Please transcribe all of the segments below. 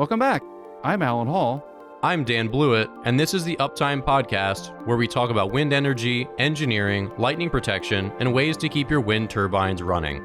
Welcome back. I'm Alan Hall. I'm Dan Blewett, and this is the Uptime podcast, where we talk about wind energy, engineering, lightning protection, and ways to keep your wind turbines running.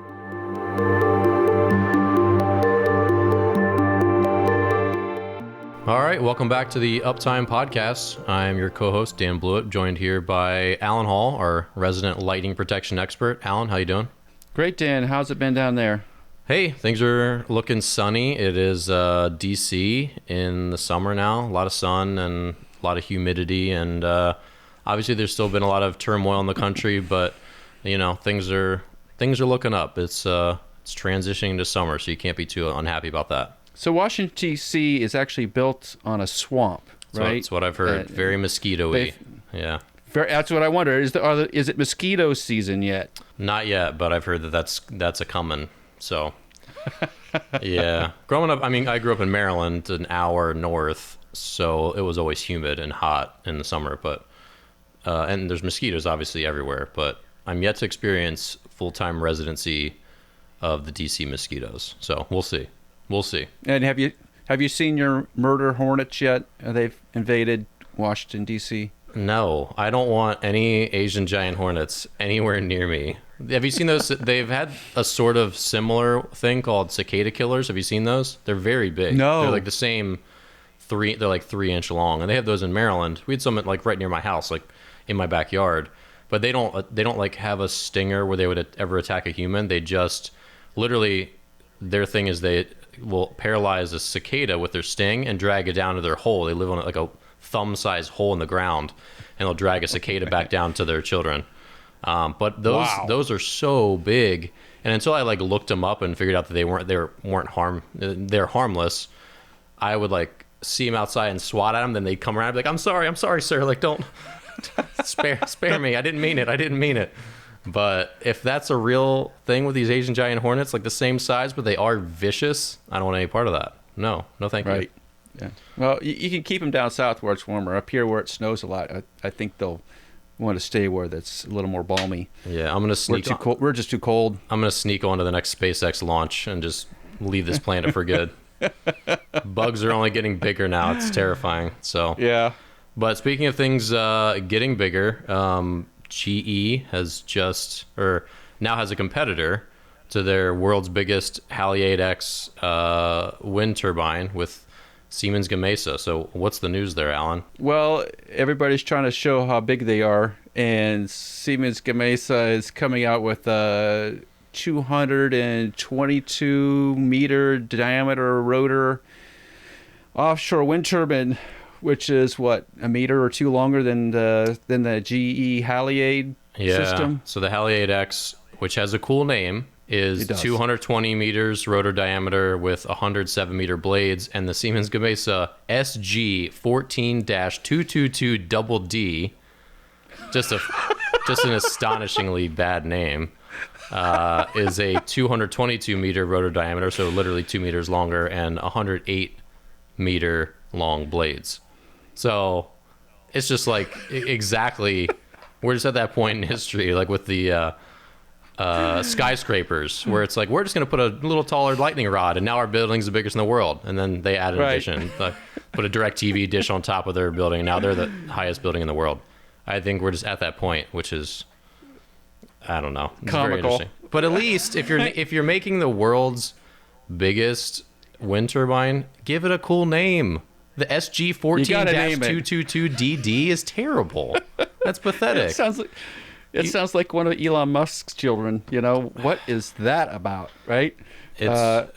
All right, welcome back to the Uptime podcast. I'm your co-host, Dan Blewett, joined here by Alan Hall, our resident lightning protection expert. Alan, how you doing? Great, Dan. How's it been down there? Hey, things are looking sunny. It is DC in the summer now. A lot of sun and a lot of humidity, and obviously there's still been a lot of turmoil in the country, but you know, things are looking up. It's transitioning to summer, so you can't be too unhappy about that. So Washington, D.C. is actually built on a swamp, right? That's what I've heard. Very mosquito-y. Yeah. That's what I wonder. Is it mosquito season yet? Not yet, but I've heard that's a coming. So, yeah. Growing up, I mean, I grew up in Maryland, an hour north, so it was always humid and hot in the summer. But and there's mosquitoes obviously everywhere. But I'm yet to experience full-time residency of the DC mosquitoes. So we'll see. We'll see. And have you seen your murder hornets yet? They've invaded Washington, D.C. No, I don't want any Asian giant hornets anywhere near me. Have you seen those? They've had a sort of similar thing called cicada killers. Have you seen those? They're very big. No. They're like the same they're like 3-inch long, and they have those in Maryland. We had some like right near my house, like in my backyard. But they don't like have a stinger where they would ever attack a human. They just literally, their thing is they will paralyze a cicada with their sting and drag it down to their hole. They live on like a thumb-sized hole in the ground, and they'll drag a cicada back down to their children. But those are so big, and until I like looked them up and figured out that they're harmless, I would like see them outside and swat at them. Then they'd come around and be like, I'm sorry, sir. Like, don't spare me. I didn't mean it. But if that's a real thing with these Asian giant hornets, like the same size, but they are vicious, I don't want any part of that. No, thank you. Yeah. Well, you can keep them down south where it's warmer. Up here where it snows a lot, I think they'll want to stay where that's a little more balmy. Yeah, I'm gonna sneak. We're just too cold. I'm gonna sneak on to the next SpaceX launch and just leave this planet for good. Bugs are only getting bigger now. It's terrifying. So yeah. But speaking of things getting bigger, GE now has a competitor to their world's biggest Halli 8X wind turbine with Siemens Gamesa. So what's the news there, Alan? Well, everybody's trying to show how big they are, and Siemens Gamesa is coming out with a 222 meter diameter rotor offshore wind turbine, which is what, a meter or two longer than the GE Halli system. So the Halli 8X, which has a cool name, is 220 meters rotor diameter with 107 meter blades, and the Siemens Gamesa SG 14-222 double D, just an astonishingly bad name, is a 222 meter rotor diameter, so literally 2 meters longer, and 108 meter long blades. So it's just like exactly, we're just at that point in history, like with the skyscrapers, where it's like, we're just going to put a little taller lightning rod, and now our building's the biggest in the world. And then they add an addition, put a direct TV dish on top of their building, and now they're the highest building in the world. I think we're just at that point, which is, I don't know, it's comical. Very interesting. But at least if you're making the world's biggest wind turbine, give it a cool name. The SG 14-222DD is terrible. That's pathetic. It sounds like one of Elon Musk's children. You know, what is that about, right? They gotta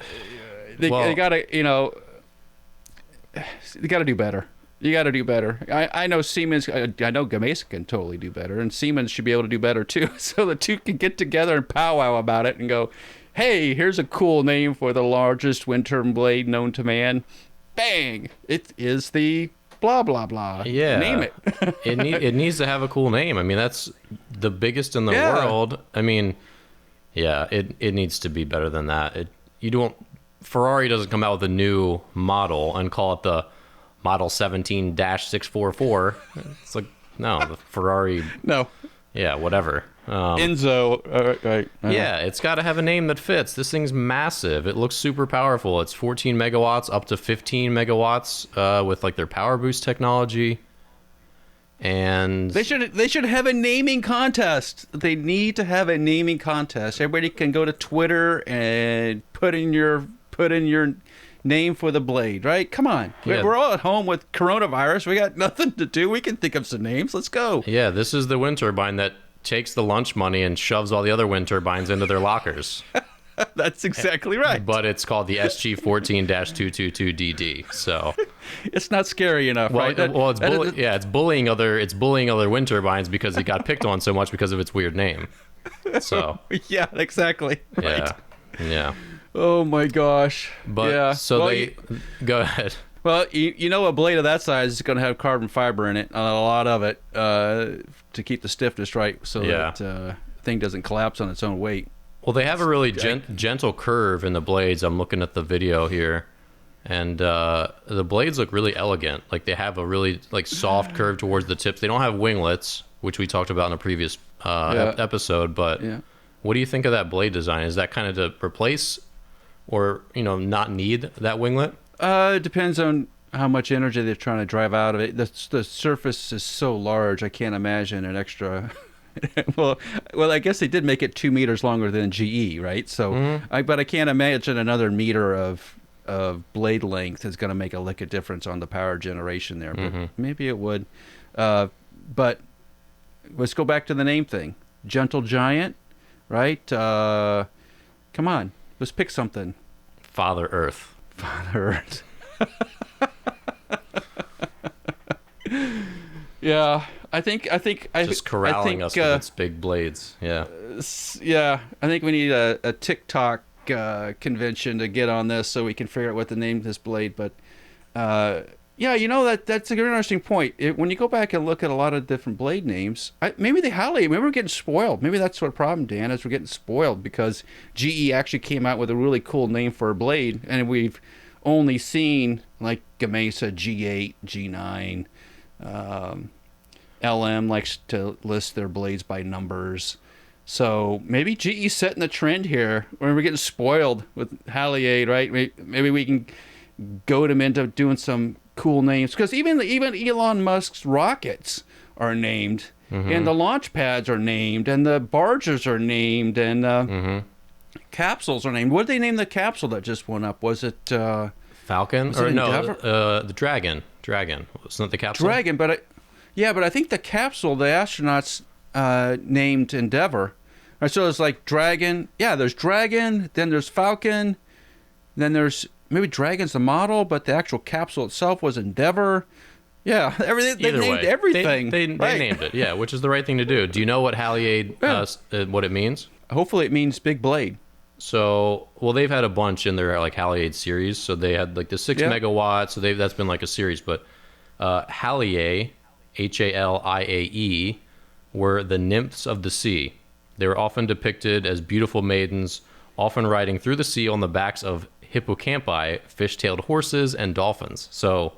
do better. You got to do better. I know Siemens, I know Gamesa can totally do better, and Siemens should be able to do better too. So the two can get together and powwow about it and go, hey, here's a cool name for the largest wind turbine blade known to man. Bang! It is the blah, blah, blah. Yeah. Name it. It needs to have a cool name. I mean, that's the biggest in the world. I mean, yeah, it needs to be better than that. Ferrari doesn't come out with a new model and call it the Model 17-644. It's like, no, the Ferrari. No. Yeah, whatever. Enzo. Right. Yeah, it's got to have a name that fits. This thing's massive. It looks super powerful. It's 14 megawatts up to 15 megawatts with like their power boost technology. And They should have a naming contest. They need to have a naming contest. Everybody can go to Twitter and put in your name for the blade, right? Come on. Yeah. We're all at home with coronavirus. We got nothing to do. We can think of some names. Let's go. yeah, this is the wind turbine that takes the lunch money and shoves all the other wind turbines into their lockers. That's exactly right. But it's called the SG14-222DD. So It's not scary enough, right? it's bullying other wind turbines because it got picked on so much because of its weird name. So Yeah, exactly. Right. Yeah. Oh my gosh. But yeah. go ahead. Well, you know, a blade of that size is going to have carbon fiber in it, a lot of it, to keep the stiffness right, so that thing doesn't collapse on its own weight. Well, they have a really gentle curve in the blades. I'm looking at the video here, and the blades look really elegant. Like they have a really like soft curve towards the tips. They don't have winglets, which we talked about in a previous episode. But what do you think of that blade design? Is that kind of to replace, or not need that winglet? It depends on how much energy they're trying to drive out of it. The surface is so large, I can't imagine an extra. well, I guess they did make it 2 meters longer than GE, right? So, but I can't imagine another meter of blade length is going to make a lick of difference on the power generation there. But maybe it would. But let's go back to the name thing. Gentle Giant, right? Come on, let's pick something. Father Earth. Father Earth. Yeah, I think just corralling us with its big blades. Yeah. Yeah, I think we need a TikTok convention to get on this so we can figure out what to name this blade. But that's a good interesting point. When you go back and look at a lot of different blade names, maybe we're getting spoiled. Maybe that's what problem, Dan, is we're getting spoiled because GE actually came out with a really cool name for a blade, and we've only seen like Gamesa G8, G9. LM likes to list their blades by numbers. So maybe GE's setting the trend here when we're getting spoiled with Halli, right? Maybe we can goad them into doing some cool names. Because even Elon Musk's rockets are named, and the launch pads are named, and the barges are named, and capsules are named. What did they name the capsule that just went up? Was it... Falcon? Or no, the Dragon. Dragon. Wasn't it the capsule? Dragon, but I think the capsule, the astronauts named Endeavour. Right, so it's like Dragon. Yeah, there's Dragon, then there's Falcon, then there's maybe Dragon's the model, but the actual capsule itself was Endeavour. Yeah, everything. They named everything. They named it. Yeah, which is the right thing to do. Do you know what Halli what it means? Hopefully, it means big blade. So, well, they've had a bunch in their like Halli series. So they had like the 6 megawatts. So that's been like a series. But Halliae, Haliae, were the nymphs of the sea. They were often depicted as beautiful maidens, often riding through the sea on the backs of hippocampi, fish-tailed horses, and dolphins. So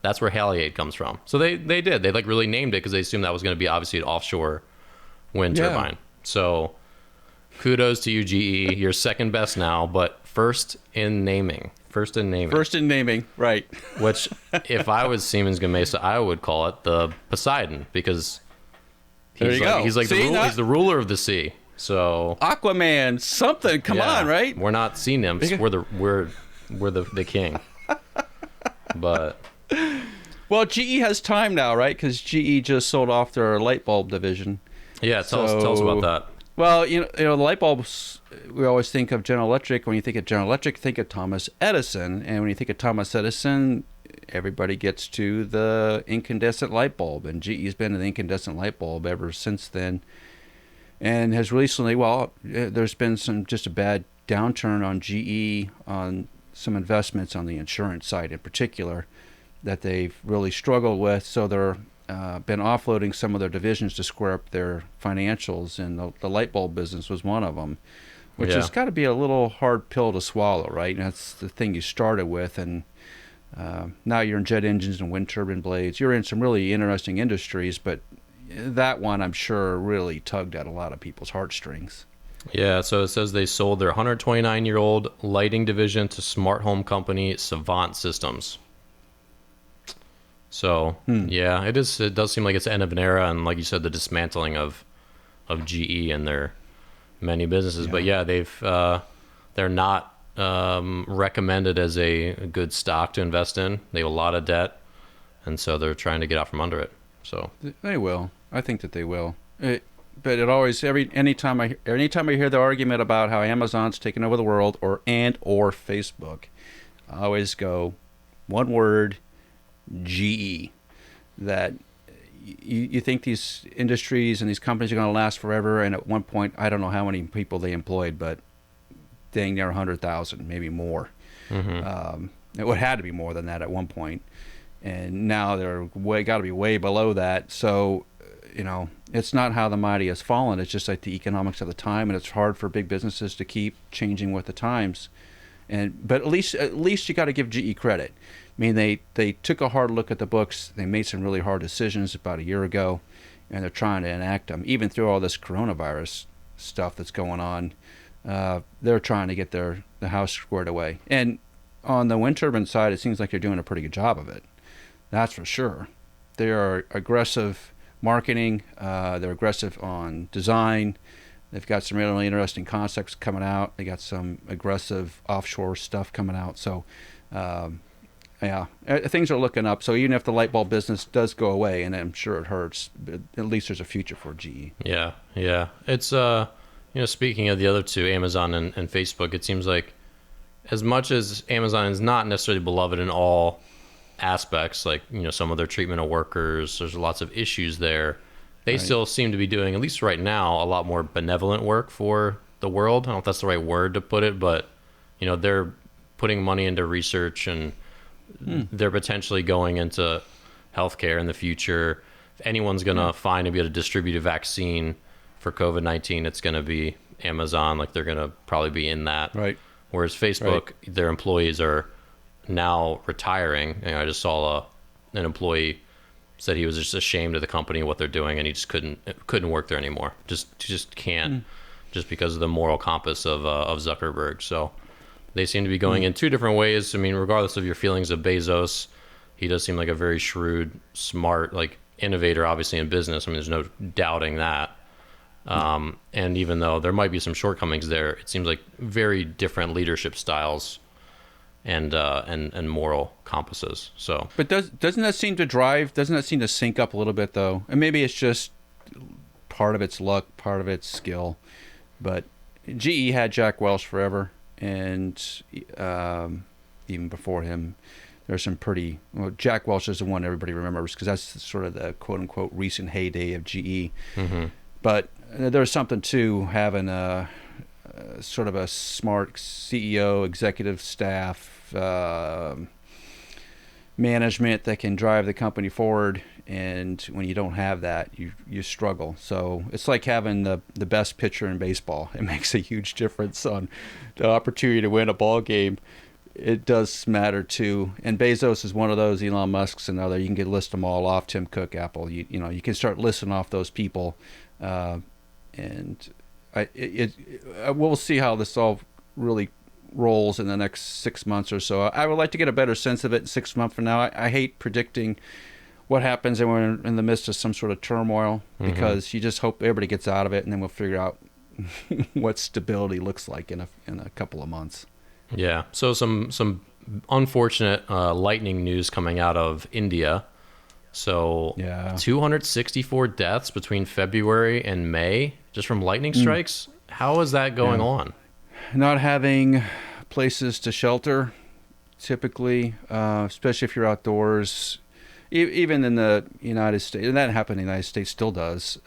that's where Halliae comes from. So they did. They like really named it because they assumed that was going to be obviously an offshore wind turbine. So kudos to you, GE. You're second best now, but first in naming. First in naming, right. Which, if I was Siemens Gamesa, I would call it the Poseidon, because he's the ruler of the sea. So Aquaman, something. Come on, right? We're not sea nymphs. We're the king. But well, GE has time now, right? Because GE just sold off their light bulb division. Yeah, tell us about that. Well, the light bulbs, we always think of General Electric. When you think of General Electric, think of Thomas Edison. And when you think of Thomas Edison, everybody gets to the incandescent light bulb. And GE's been an incandescent light bulb ever since then. And has recently, there's been just a bad downturn on GE on some investments on the insurance side in particular that they've really struggled with. So they're been offloading some of their divisions to square up their financials, and the light bulb business was one of them, which has got to be a little hard pill to swallow, right? And that's the thing you started with, and now you're in jet engines and wind turbine blades. You're in some really interesting industries, but that one, I'm sure, really tugged at a lot of people's heartstrings. Yeah, so it says they sold their 129-year-old lighting division to smart home company Savant Systems. So yeah, it is. It does seem like it's the end of an era, and like you said, the dismantling of GE and their many businesses. Yeah. But yeah, they're not recommended as a good stock to invest in. They have a lot of debt, and so they're trying to get out from under it. So They will. I think that they will. But it always anytime I hear the argument about how Amazon's taking over the world or Facebook, I always go one word, GE. That you think these industries and these companies are going to last forever, and at one point I don't know how many people they employed, but dang near 100,000, maybe more. It would had to be more than that at one point, and now they're got to be way below that. So it's not how the mighty has fallen. It's just like the economics of the time, and it's hard for big businesses to keep changing with the times. But at least you got to give GE credit. I mean, they took a hard look at the books. They made some really hard decisions about a year ago, and they're trying to enact them. Even through all this coronavirus stuff that's going on, they're trying to get the house squared away. And on the wind turbine side, it seems like they're doing a pretty good job of it. That's for sure. They are aggressive marketing. They're aggressive on design. They've got some really interesting concepts coming out. They got some aggressive offshore stuff coming out. So, things are looking up. So even if the light bulb business does go away, and I'm sure it hurts, but at least there's a future for GE. yeah. It's speaking of the other two, Amazon and Facebook, it seems like as much as Amazon is not necessarily beloved in all aspects, like some of their treatment of workers, there's lots of issues there. They still seem to be doing, at least right now, a lot more benevolent work for the world. I don't know if that's the right word to put it, but they're putting money into research, and they're potentially going into healthcare in the future. If anyone's going to find and be able to distribute a vaccine for COVID-19, it's going to be Amazon. Like, they're going to probably be in that. Right. Whereas Facebook, their employees are now retiring. I just saw an employee said he was just ashamed of the company and what they're doing, and he just couldn't work there anymore. Just can't, just because of the moral compass of Zuckerberg. So they seem to be going in two different ways. I mean, regardless of your feelings of Bezos, he does seem like a very shrewd, smart, like innovator, obviously in business. I mean, there's no doubting that. And even though there might be some shortcomings there, it seems like very different leadership styles and moral compasses. So, but doesn't that seem to drive? Doesn't that seem to sync up a little bit though? And maybe it's just part of its luck, part of its skill. But GE had Jack Welch forever, and even before him, there's some pretty. Well, Jack Welch is the one everybody remembers because that's sort of the quote unquote recent heyday of GE. But there's something to having a sort of a smart CEO, executive staff, management that can drive the company forward. And when you don't have that, you struggle. So it's like having the best pitcher in baseball. It makes a huge difference on the opportunity to win a ball game. It does matter too. And Bezos is one of those. Elon Musk's another. You can list them all off. Tim Cook, Apple. You can start listing off those people, and we'll see how this all really rolls in the next 6 months or so. I would like to get a better sense of it 6 months from now. I hate predicting what happens when we're in the midst of some sort of turmoil, because you just hope everybody gets out of it, and then we'll figure out what stability looks like in a couple of months. Yeah. So some unfortunate lightning news coming out of India. So 264 deaths between February and May just from lightning strikes. How is that going on? Not having places to shelter, typically, especially if you're outdoors. Even in the United States, and that happened in the United States, still does.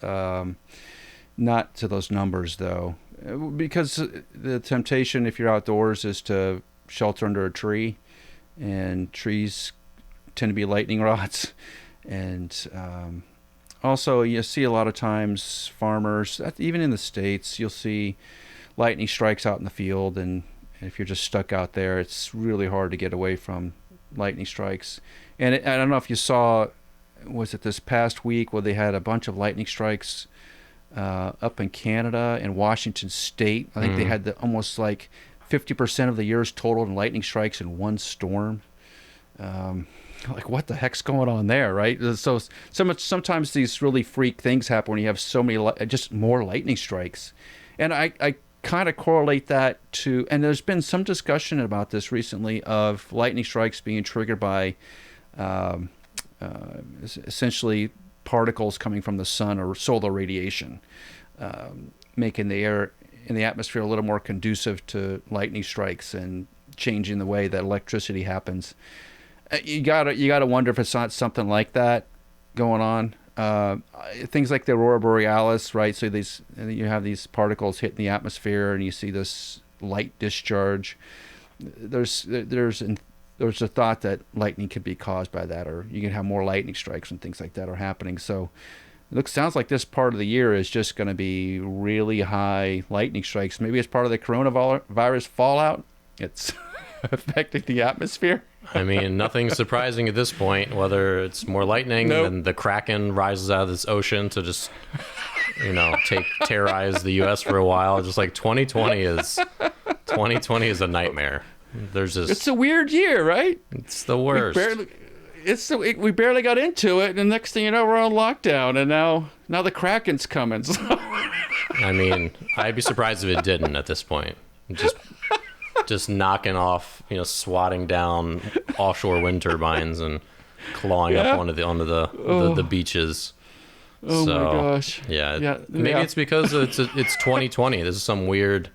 Not to those numbers, though, because the temptation, if you're outdoors, is to shelter under a tree, and trees tend to be lightning rods. And also, you see a lot of times farmers, even in the States, you'll see lightning strikes out in the field, and if you're just stuck out there, it's really hard to get away from lightning strikes. And I don't know if you saw was it this past week where they had a bunch of lightning strikes up in Canada and Washington State. I think they had almost like 50% of the year's total in lightning strikes in one storm. Like, what the heck's going on there, right? So sometimes these really freak things happen when you have so many, just more lightning strikes. And I kind of correlate that to, and there's been some discussion about this recently, of lightning strikes being triggered by essentially particles coming from the sun or solar radiation, making the air in the atmosphere a little more conducive to lightning strikes and changing the way that electricity happens. You gotta wonder if it's not something like that going on. Things like the aurora borealis, right? So you have these particles hitting the atmosphere, and you see this light discharge. There's a thought that lightning could be caused by that, or you can have more lightning strikes and things like that are happening. So sounds like this part of the year is just going to be really high lightning strikes. Maybe it's part of the coronavirus fallout. It's affecting the atmosphere. I mean, nothing surprising at this point, whether it's more lightning and the Kraken rises out of this ocean to just, terrorize the U.S. for a while. Just like 2020 is a nightmare. It's a weird year, right? It's the worst. We barely got into it, and the next thing you know, we're on lockdown, and now the Kraken's coming. So. I mean, I'd be surprised if it didn't at this point. Just knocking off, swatting down offshore wind turbines and clawing up onto the beaches. Oh my gosh! Yeah. Maybe it's because it's 2020. This is some weird.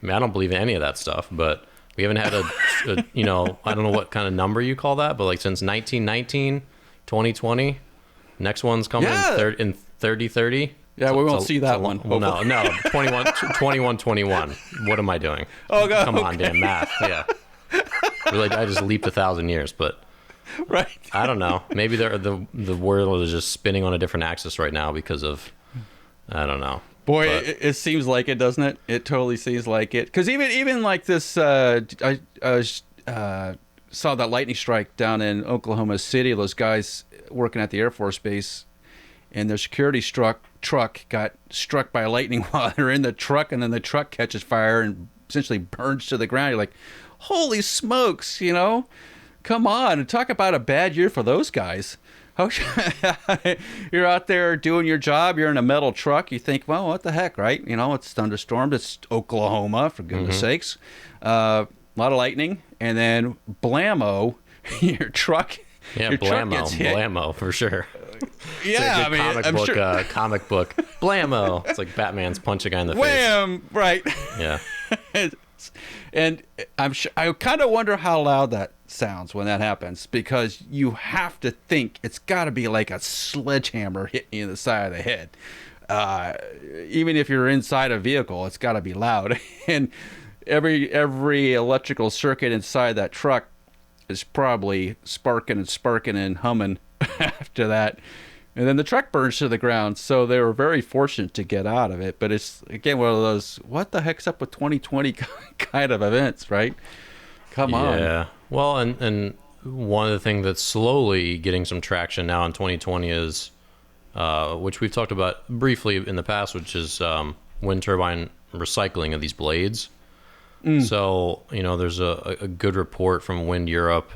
I mean, I don't believe in any of that stuff, but we haven't had I don't know what kind of number you call that, but like since 1919, 2020, next one's coming in 3030. Yeah, we won't see that one. Well, no, 21. What am I doing? Oh, God. Come on, damn math. Yeah. Really, I just leaped 1,000 years, but right. I don't know. Maybe the world is just spinning on a different axis right now because of, I don't know. Boy, it seems like it, doesn't it? It totally seems like it. Because even like this, I saw that lightning strike down in Oklahoma City. Those guys working at the Air Force Base, and their security truck got struck by lightning while they're in the truck, and then the truck catches fire and essentially burns to the ground. You're like, holy smokes, come on, and talk about a bad year for those guys. You're out there doing your job, you're in a metal truck, you think, well, what the heck, right? It's thunderstorms, it's Oklahoma, for goodness sakes. A lot of lightning, and then blammo, your truck. Yeah, your blammo, truck gets hit. Blammo for sure. Yeah, comic book, blammo. It's like Batman's punch a guy in the Wham! face. Right. Yeah. And I kind of wonder how loud that sounds when that happens, because you have to think it's got to be like a sledgehammer hitting you in the side of the head. Even if you're inside a vehicle, it's got to be loud. And every electrical circuit inside that truck is probably sparking and humming after that. And then the truck burns to the ground, so they were very fortunate to get out of it. But it's, again, one of those, what the heck's up with 2020 kind of events, right? Come on. Yeah. Well, and one of the things that's slowly getting some traction now in 2020 is, which we've talked about briefly in the past, which is wind turbine recycling of these blades. So, there's a good report from Wind Europe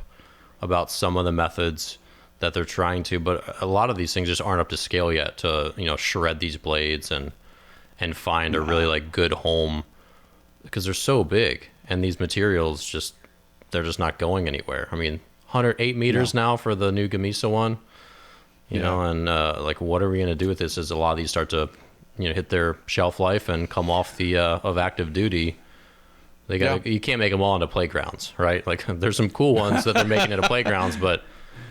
about some of the methods that they're trying to, but a lot of these things just aren't up to scale yet to, shred these blades and find a really like good home, because they're so big and these materials they're just not going anywhere. I mean, 108 meters now for the new Gamesa one, you know, and like, what are we going to do with this as a lot of these start to, hit their shelf life and come off the of active duty? You can't make them all into playgrounds, right? Like, there's some cool ones that they're making into playgrounds, but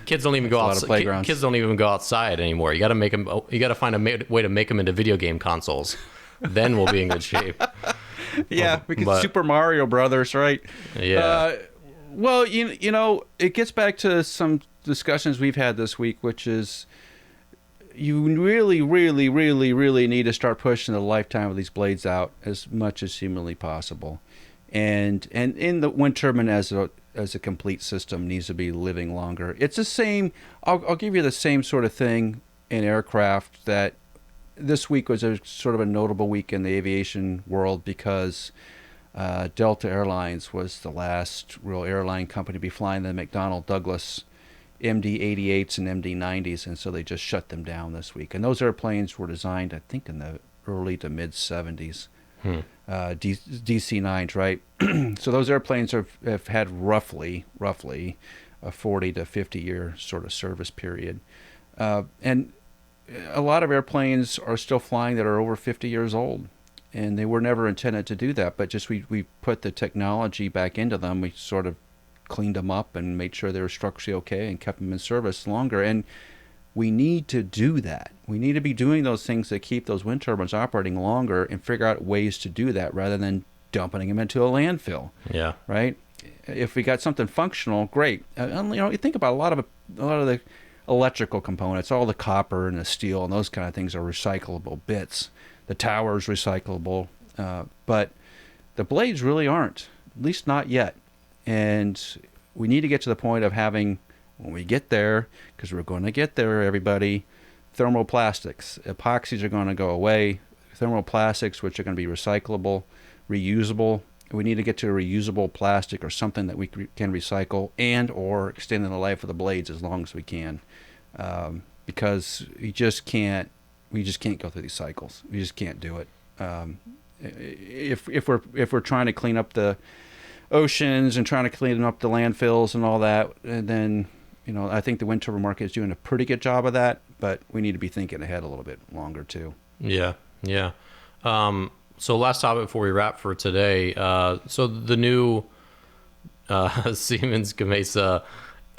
kids don't even go outside. Kids don't even go outside anymore. You got to make them. You got to find a way to make them into video game consoles. Then we'll be in good shape. Yeah, we can Super Mario Brothers, right? Yeah. Well, it gets back to some discussions we've had this week, which is you really, really, really, really need to start pushing the lifetime of these blades out as much as humanly possible. And in the wind turbine as as a complete system needs to be living longer. It's the same. I'll give you the same sort of thing in aircraft. That this week was a sort of a notable week in the aviation world because Delta Airlines was the last real airline company to be flying the McDonnell Douglas MD-88s and MD-90s, and so they just shut them down this week. And those airplanes were designed, I think, in the early to mid 70s. DC-9s, right? So those airplanes have had roughly a 40 to 50 year sort of service period. And a lot of airplanes are still flying that are over 50 years old. And they were never intended to do that, but just we put the technology back into them. We sort of cleaned them up and made sure they were structurally okay and kept them in service longer. And we need to do that. We need to be doing those things that keep those wind turbines operating longer and figure out ways to do that rather than dumping them into a landfill. Yeah. Right? If we got something functional, great. You think about a lot of the electrical components, all the copper and the steel and those kind of things are recyclable bits. The tower's recyclable, but the blades really aren't, at least not yet. And we need to get to the point of having, when we get there, because we're going to get there, everybody, thermoplastics. Epoxies are going to go away. Thermoplastics, which are going to be recyclable, reusable. We need to get to a reusable plastic or something that we can recycle and or extending the life of the blades as long as we can, because we just can't go through these cycles. We just can't do it. If we're trying to clean up the oceans and trying to clean up the landfills and all that, and then I think the wind turbine market is doing a pretty good job of that, but we need to be thinking ahead a little bit longer too. Yeah. So last topic before we wrap for today. So the new Siemens Gamesa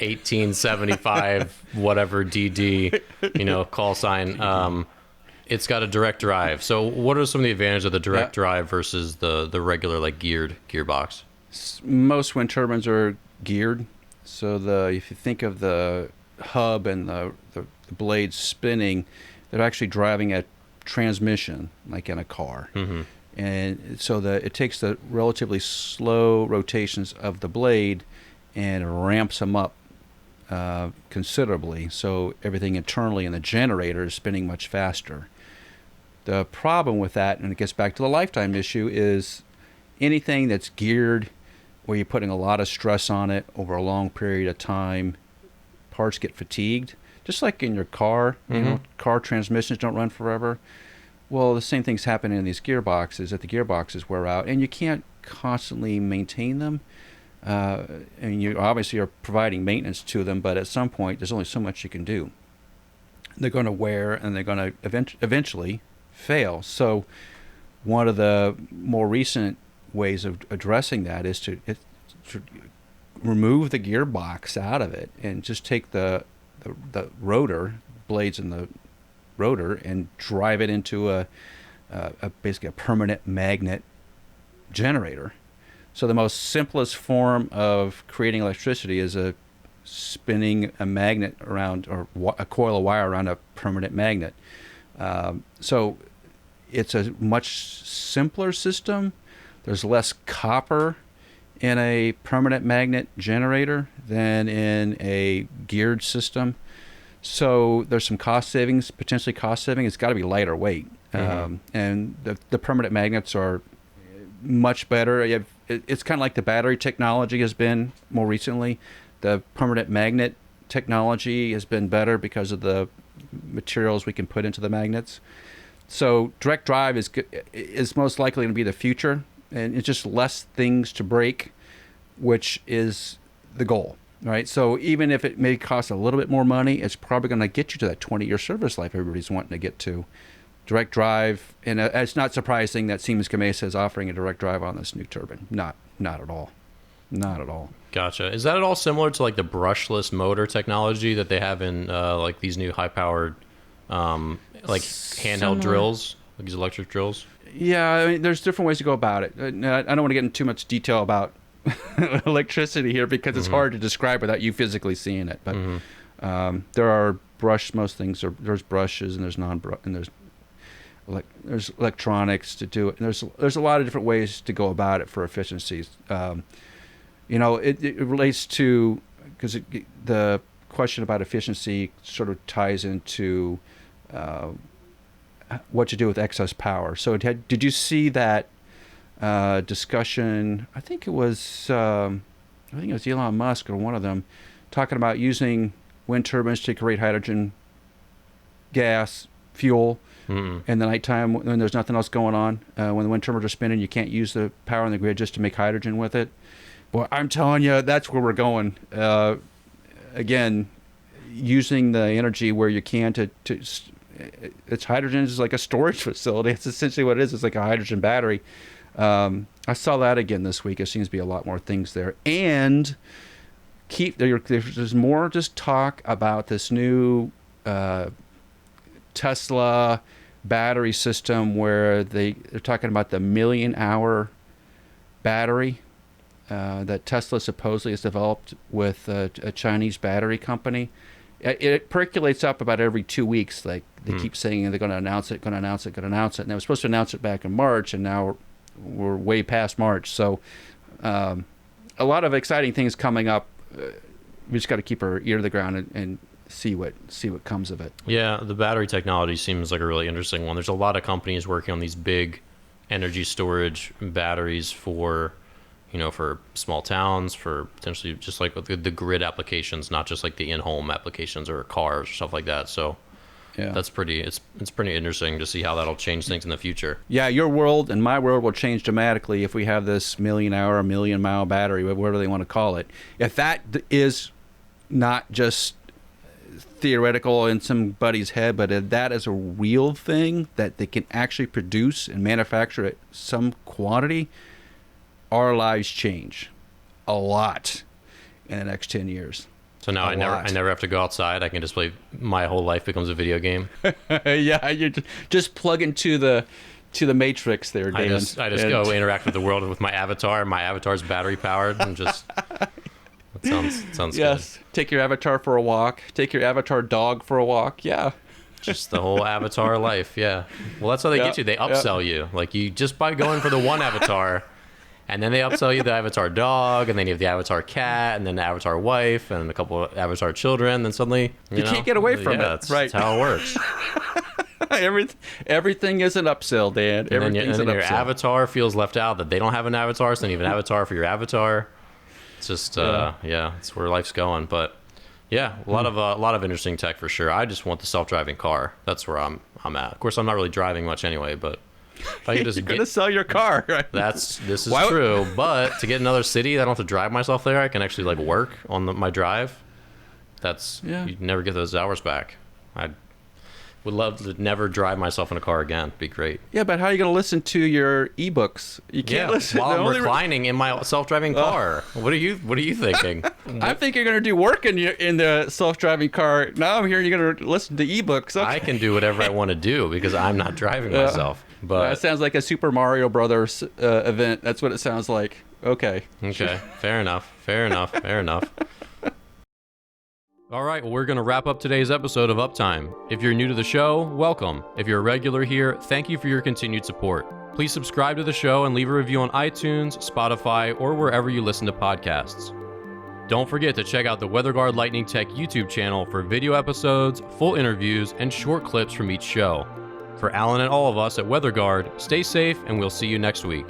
1875 whatever DD, call sign. It's got a direct drive. So what are some of the advantages of the direct drive versus the regular like geared gearbox? Most wind turbines are geared. So if you think of the hub and the blades spinning, they're actually driving a transmission like in a car. Mm-hmm. And so it takes the relatively slow rotations of the blade and ramps them up considerably. So everything internally in the generator is spinning much faster. The problem with that, and it gets back to the lifetime issue, is anything that's geared where you're putting a lot of stress on it over a long period of time, parts get fatigued. Just like in your car, car transmissions don't run forever. Well, the same thing's happening in these gearboxes, that the gearboxes wear out, and you can't constantly maintain them. And you obviously are providing maintenance to them, but at some point, there's only so much you can do. They're going to wear, and they're going to eventually fail. So one of the more recent ways of addressing that is to remove the gearbox out of it and just take the rotor blades in the rotor and drive it into basically a permanent magnet generator. So the most simplest form of creating electricity is spinning a magnet around, or a coil of wire around a permanent magnet. So it's a much simpler system. There's less copper in a permanent magnet generator than in a geared system. So there's some cost savings, potentially cost saving. It's got to be lighter weight. And the permanent magnets are much better. It's kind of like the battery technology has been more recently. The permanent magnet technology has been better because of the materials we can put into the magnets. So direct drive is most likely going to be the future, and it's just less things to break, which is the goal, right? So even if it may cost a little bit more money, it's probably going to get you to that 20-year service life everybody's wanting to get to. Direct drive, and it's not surprising that Siemens Gamesa is offering a direct drive on this new turbine. Not at all. Not at all. Gotcha. Is that at all similar to like the brushless motor technology that they have in like these new high-powered like handheld drills, like these electric drills? Yeah, I mean, there's different ways to go about it. I don't want to get into too much detail about electricity here because it's hard to describe without you physically seeing it. But there are most things. There's brushes and there's and there's electronics to do it. And there's a lot of different ways to go about it for efficiencies. It relates to, because the question about efficiency sort of ties into what to do with excess power. So did you see that discussion? I think it was Elon Musk or one of them talking about using wind turbines to create hydrogen gas fuel in the nighttime when there's nothing else going on. When the wind turbines are spinning, you can't use the power on the grid just to make hydrogen with it. Boy, I'm telling you, that's where we're going. Again, using the energy where you can it's hydrogen is like a storage facility. It's essentially what it is. It's like a hydrogen battery. I saw that again this week. There seems to be a lot more things there. And there's more just talk about this new Tesla battery system where they're talking about the 1,000,000-hour battery that Tesla supposedly has developed with a Chinese battery company. It percolates up about every 2 weeks. Like they keep saying they're going to announce it, and they were supposed to announce it back in March, and now we're way past March. So a lot of exciting things coming up. We just got to keep our ear to the ground and see what comes of it. Yeah, the battery technology seems like a really interesting one. There's a lot of companies working on these big energy storage batteries for small towns, for potentially just like the grid applications, not just like the in-home applications or cars or stuff like that. So yeah, it's pretty interesting to see how that'll change things in the future. Yeah, your world and my world will change dramatically if we have this 1,000,000-hour, 1,000,000-mile battery, whatever they want to call it. If that is not just theoretical in somebody's head, but if that is a real thing that they can actually produce and manufacture at some quantity, our lives change a lot in the next 10 years. So now I never have to go outside. I can just play. My whole life becomes a video game. Yeah, you just plug into the Matrix there, Dan. I just go interact with the world with my avatar. My avatar's battery powered, and just that sounds yes. Good. Take your avatar for a walk. Take your avatar dog for a walk. Yeah. Just the whole avatar life. Yeah. Well, that's how they get you. They upsell you. Like you just by going for the one avatar. And then they upsell you the avatar dog, and then you have the avatar cat, and then the avatar wife, and a couple of avatar children. Then suddenly, you can't get away from it. That's how it works. Everything is an upsell, Dan. And then your avatar feels left out that they don't have an avatar, so then you have an avatar for your avatar. It's just, it's where life's going. But yeah, a lot of interesting tech for sure. I just want the self-driving car. That's where I'm at. Of course, I'm not really driving much anyway, but. If I could just You're going to sell your car, right? This is true, but to get another city, I don't have to drive myself there. I can actually like work on my drive. You never get those hours back. I would love to never drive myself in a car again. It'd be great. Yeah, but how are you going to listen to your ebooks? You can't listen while I'm reclining in my self-driving car. What are you thinking? I think you're going to do work in the self-driving car. Now I'm hearing you're going to listen to ebooks. Okay. I can do whatever I want to do because I'm not driving myself. But that sounds like a Super Mario Brothers event. That's what it sounds like. Okay. Fair enough. All right, well, we're going to wrap up today's episode of Uptime. If you're new to the show, welcome. If you're a regular here, thank you for your continued support. Please subscribe to the show and leave a review on iTunes, Spotify, or wherever you listen to podcasts. Don't forget to check out the WeatherGuard Lightning Tech YouTube channel for video episodes, full interviews, and short clips from each show. For Alan and all of us at WeatherGuard, stay safe, and we'll see you next week.